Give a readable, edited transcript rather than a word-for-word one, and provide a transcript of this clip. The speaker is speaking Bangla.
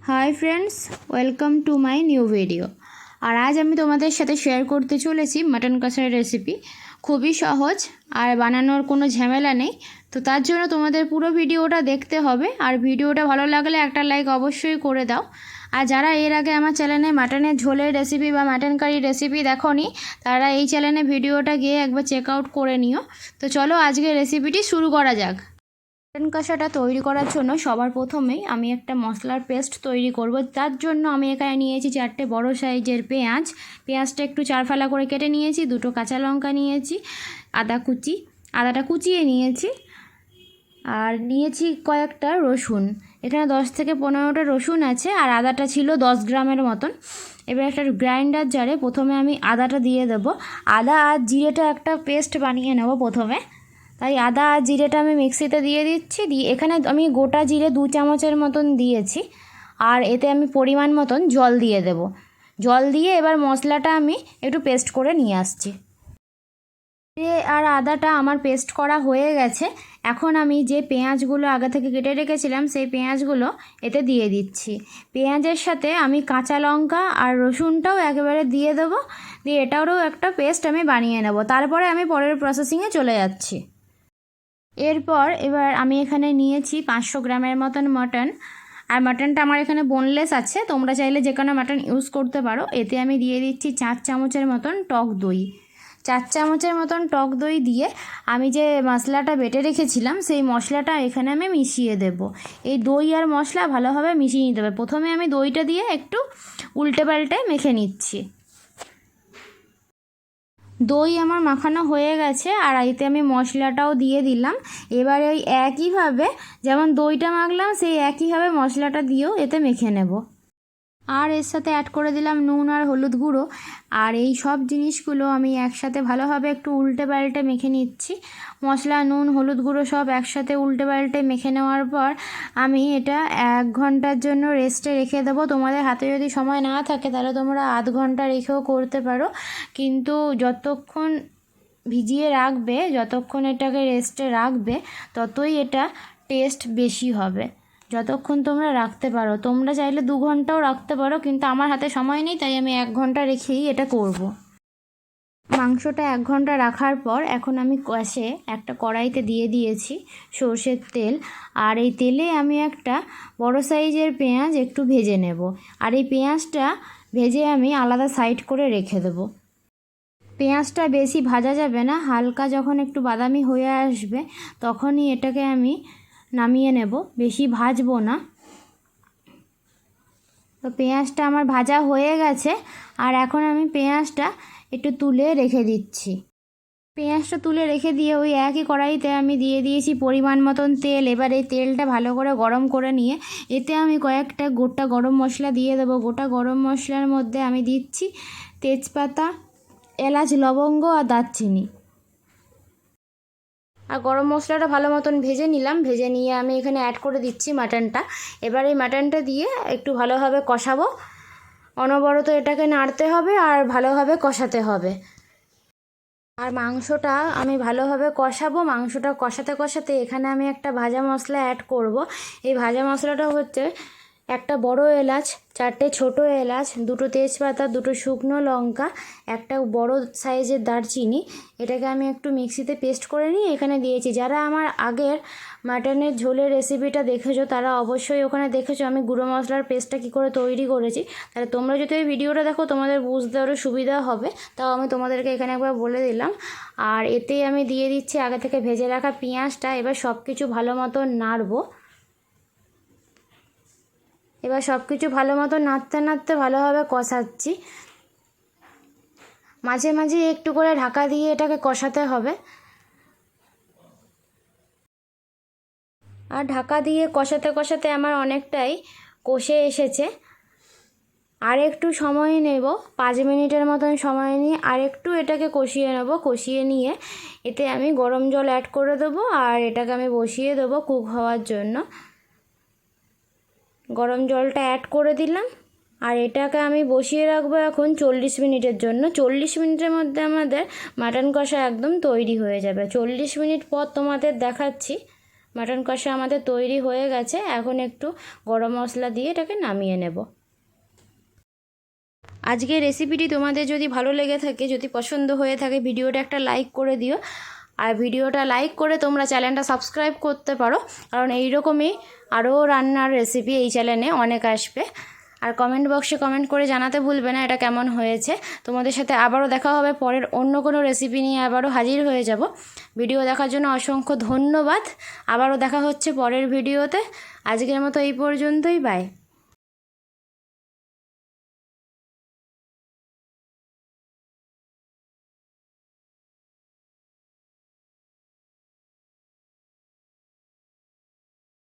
High friends welcome to my new video और आज আমি তোমাদের সাথে শেয়ার করতে চলেছি মটন কষার রেসিপি। খুবই সহজ আর বানানোর কোনো ঝামেলা নেই, তো তার জন্য তোমাদের পুরো ভিডিওটা দেখতে হবে। আর ভিডিওটা ভালো লাগলে একটা লাইক অবশ্যই করে দাও। আর যারা এর আগে আমার চ্যানেলে মাটনের ঝোলের রেসিপি বা মাটন কারি রেসিপি দেখোনি, তারা এই চ্যানেলে ভিডিওটা গিয়ে একবার চেক আউট করে নিও। তো চলো আজকে রেসিপিটি শুরু করা যাক। মটন কষাটা তৈরি করার জন্য সবার প্রথমেই আমি একটা মশলার পেস্ট তৈরি করব। তার জন্য আমি এখানে নিয়েছি 4টে বড় সাইজের পেঁয়াজটা একটু 4 ফালা করে কেটে নিয়েছি, 2টো কাঁচা লঙ্কা নিয়েছি, আদাটা কুচিয়ে নিয়েছি, আর নিয়েছি কয়েকটা রসুন। এখানে 10 থেকে 15টা রসুন আছে, আর আদাটা ছিল 10 গ্রামের মতন। এবার একটা গ্রাইন্ডার জারে প্রথমে আমি আদাটা দিয়ে দেবো। আদা আর জিরেটা একটা পেস্ট বানিয়ে নেব প্রথমে, তাই আদা আর জিরেটা আমি মিক্সিতে দিয়ে দিচ্ছি। এখানে আমি গোটা জিরে 2 চামচের মতন দিয়েছি, আর এতে আমি পরিমাণ মতন জল দিয়ে দেব। জল দিয়ে এবার মশলাটা আমি একটু পেস্ট করে নিয়ে আসছি। জিরে আর আদাটা আমার পেস্ট করা হয়ে গেছে। এখন আমি যে পেঁয়াজগুলো আগে থেকে কেটে রেখেছিলাম সেই পেঁয়াজগুলো এতে দিয়ে দিচ্ছি। পেঁয়াজের সাথে আমি কাঁচা লঙ্কা আর রসুনটাও একেবারে দিয়ে দেবো, দিয়ে এটারও একটা পেস্ট আমি বানিয়ে নেব। তারপরে আমি পরের প্রসেসিংয়ে চলে যাচ্ছি। এবার আমি এখানে নিয়েছি 500 গ্রামের মতন মটন, আর মটনটা আমার এখানে বোনলেস আছে, তোমরা চাইলে যে কোনো মটন ইউজ করতে পারো। এতে আমি দিয়ে দিচ্ছি 4 চামচের মতন টক দই। 4 চামচের মতন টক দই দিয়ে আমি যে মশলাটা বেটে রেখেছিলাম সেই মশলাটা এখানে আমি মিশিয়ে দেব। এই দই আর মশলা ভালোভাবে মিশিয়ে নিতে হবে। প্রথমে আমি দইটা দিয়ে একটু উল্টে পাল্টে মেখে নিচ্ছি। দই আমার মাখানো হয়ে গেছে, আর এতে আমি মশলাটাও দিয়ে দিলাম। এবার ওই একইভাবে যেমন দইটা মাখলাম সেই একইভাবে মশলাটা দিয়েও এতে মেখে নেব। আর এর সাথে অ্যাড করে দিলাম নুন আর হলুদ গুঁড়ো। আর এই সব জিনিসগুলো আমি একসাথে ভালোভাবে একটু উল্টে পাল্টে মেখে নিচ্ছি। মশলা, নুন, হলুদ গুঁড়ো সব একসাথে উল্টে পাল্টে মেখে নেওয়ার পর আমি এটা 1 ঘন্টার জন্য রেস্টে রেখে দেবো। তোমাদের হাতে যদি সময় না থাকে তাহলে তোমরা আধ ঘন্টা রেখেও করতে পারো, কিন্তু যতক্ষণ ভিজিয়ে রাখবে, যতক্ষণ এটাকে রেস্টে রাখবে, ততই এটা টেস্ট বেশি হবে। যতক্ষণ তোমরা রাখতে পারো, তোমরা চাইলে 2 ঘন্টাও রাখতে পারো, কিন্তু আমার হাতে সময় নেই তাই আমি 1 ঘন্টা রেখেই এটা করব। মাংসটা 1 ঘন্টা রাখার পর এখন আমি কষে একটা কড়াইতে দিয়ে দিয়েছি সর্ষের তেল, আর এই তেলে আমি একটা বড় সাইজের পেঁয়াজ একটু ভেজে নেব। আর এই পেঁয়াজটা ভেজে আমি আলাদা সাইড করে রেখে দেব। পেঁয়াজটা বেশি ভাজা যাবে না, হালকা যখন একটু বাদামি হয়ে আসবে তখনই এটাকে আমি নামিয়ে নেব, বেশি ভাজবো না। তো পেঁয়াজটা আমার ভাজা হয়ে গেছে, আর এখন আমি পেঁয়াজটা একটু তুলে রেখে দিচ্ছি। পেঁয়াজটা তুলে রেখে দিয়ে ওই একই কড়াইতে আমি দিয়ে দিয়েছি পরিমাণ মতন তেল। এবার এই তেলটা ভালো করে গরম করে নিয়ে এতে আমি কয়েকটা গোটা গরম মশলা দিয়ে দেবো। গোটা গরম মশলার মধ্যে আমি দিচ্ছি তেজপাতা, এলাচ, লবঙ্গ আর দারচিনি। আর গরম মশলাটা ভালো মতন ভেজে নিলাম। ভেজে নিয়ে আমি এখানে অ্যাড করে দিচ্ছি মাটনটা। এবার এই মাটনটা দিয়ে একটু ভালোভাবে কষাবো। অনবরত এটাকে নাড়তে হবে আর ভালোভাবে কষাতে হবে। আর মাংসটা আমি ভালোভাবে কষাবো। মাংসটা কষাতে কষাতে এখানে আমি একটা ভাজা মশলা অ্যাড করব। এই ভাজা মশলাটা হচ্ছে একটা বড় এলাচ, 4টে ছোটো এলাচ, 2টো তেজপাতা, 2টো শুকনো লঙ্কা, একটা বড় সাইজের দারচিনি। এটাকে আমি একটু মিক্সিতে পেস্ট করে নিয়ে এখানে দিয়েছি। যারা আমার আগের মাটনের ঝোলের রেসিপিটা দেখেছো তারা অবশ্যই ওখানে দেখেছো আমি গুঁড়ো মশলার পেস্টটা কী করে তৈরি করেছি। তাহলে তোমরা যদি এই ভিডিওটা দেখো তোমাদের বুঝতে আরও সুবিধা হবে, তাও আমি তোমাদেরকে এখানে একবার বলে দিলাম। আর এতেই আমি দিয়ে দিচ্ছি আগে থেকে ভেজে রাখা পেঁয়াজটা। এবার সব কিছু ভালো মতো নাড়বো। এবার সব কিছু ভালো মতো নাড়তে নাড়তে ভালোভাবে কষাচ্ছি। মাঝে মাঝে একটু করে ঢাকা দিয়ে এটাকে কষাতে হবে। আর ঢাকা দিয়ে কষাতে কষাতে আমার অনেকটাই কষে এসেছে। আর একটু সময় নেব, 5 মিনিটের মতন সময় নিয়ে আর একটু এটাকে কষিয়ে নেব। কষিয়ে নিয়ে এতে আমি গরম জল অ্যাড করে দেবো, আর এটাকে আমি বসিয়ে দেবো কুক হওয়ার জন্য। গরম জলটা অ্যাড করে দিলাম, আর এটাকে আমি বসিয়ে রাখবো এখন 40 মিনিটের জন্য। 40 মিনিটের মধ্যে আমাদের মাটন কষা একদম তৈরি হয়ে যাবে। 40 মিনিট পর তোমাদের দেখাচ্ছি মাটন কষা আমাদের তৈরি হয়ে গেছে। এখন একটু গরম মশলা দিয়ে এটাকে নামিয়ে নেব। আজকের রেসিপিটি তোমাদের যদি ভালো লেগে থাকে, যদি পছন্দ হয়ে থাকে, ভিডিওটা একটা লাইক করে দিও। আর ভিডিওটা লাইক করে তোমরা চ্যানেলটা সাবস্ক্রাইব করতে পারো, কারণ এইরকমই আরও রান্নার রেসিপি এই চ্যানেলে অনেক আসবে। আর কমেন্ট বক্সে কমেন্ট করে জানাতে ভুলবে না এটা কেমন হয়েছে। তোমাদের সাথে আবারও দেখা হবে পরের অন্য কোনো রেসিপি নিয়ে, আবারও হাজির হয়ে যাব। ভিডিও দেখার জন্য অসংখ্য ধন্যবাদ। আবারও দেখা হচ্ছে পরের ভিডিওতে। আজকের মতো এই পর্যন্তই, বাই।